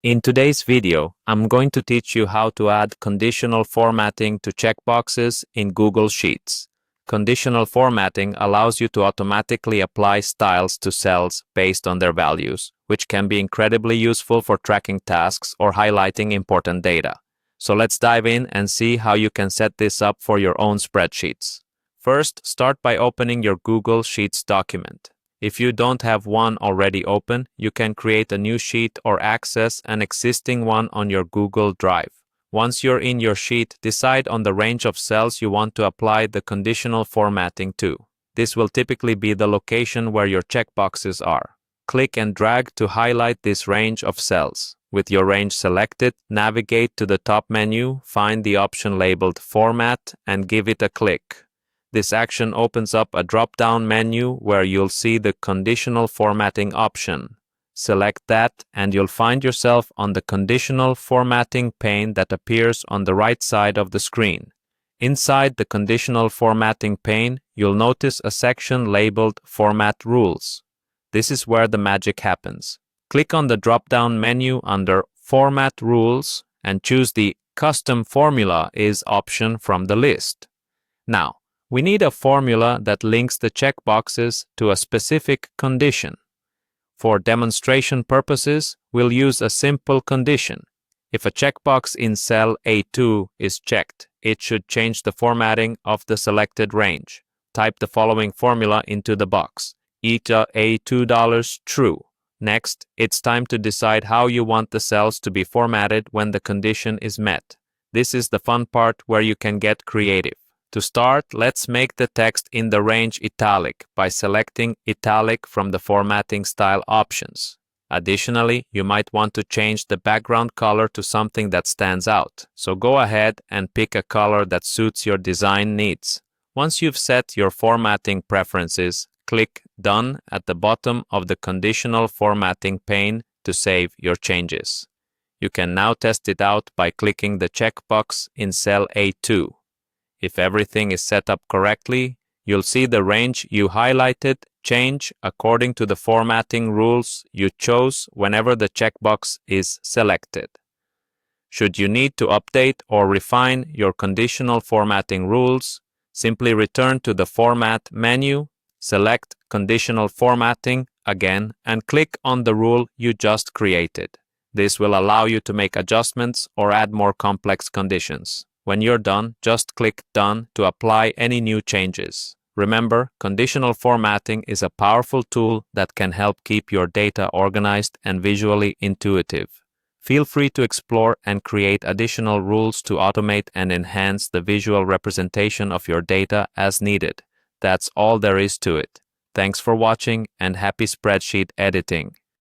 In today's video, I'm going to teach you how to add conditional formatting to checkboxes in Google Sheets. Conditional formatting allows you to automatically apply styles to cells based on their values, which can be incredibly useful for tracking tasks or highlighting important data. So let's dive in and see how you can set this up for your own spreadsheets. First, start by opening your Google Sheets document. If you don't have one already open, you can create a new sheet or access an existing one on your Google Drive. Once you're in your sheet, decide on the range of cells you want to apply the conditional formatting to. This will typically be the location where your checkboxes are. Click and drag to highlight this range of cells. With your range selected, navigate to the top menu, find the option labeled Format, and give it a click. This action opens up a drop-down menu where you'll see the conditional formatting option. Select that and you'll find yourself on the conditional formatting pane that appears on the right side of the screen. Inside the conditional formatting pane, you'll notice a section labeled Format Rules. This is where the magic happens. Click on the drop-down menu under Format Rules and choose the Custom Formula Is option from the list. Now, we need a formula that links the checkboxes to a specific condition. For demonstration purposes, we'll use a simple condition. If a checkbox in cell A2 is checked, it should change the formatting of the selected range. Type the following formula into the box. Eta A2 true. Next, it's time to decide how you want the cells to be formatted when the condition is met. This is the fun part where you can get creative. To start, let's make the text in the range italic by selecting italic from the formatting style options. Additionally, you might want to change the background color to something that stands out, so go ahead and pick a color that suits your design needs. Once you've set your formatting preferences, click Done at the bottom of the conditional formatting pane to save your changes. You can now test it out by clicking the checkbox in cell A2. If everything is set up correctly, you'll see the range you highlighted change according to the formatting rules you chose whenever the checkbox is selected. Should you need to update or refine your conditional formatting rules, simply return to the Format menu, select Conditional Formatting again, and click on the rule you just created. This will allow you to make adjustments or add more complex conditions. When you're done, just click Done to apply any new changes. Remember, conditional formatting is a powerful tool that can help keep your data organized and visually intuitive. Feel free to explore and create additional rules to automate and enhance the visual representation of your data as needed. That's all there is to it. Thanks for watching and happy spreadsheet editing.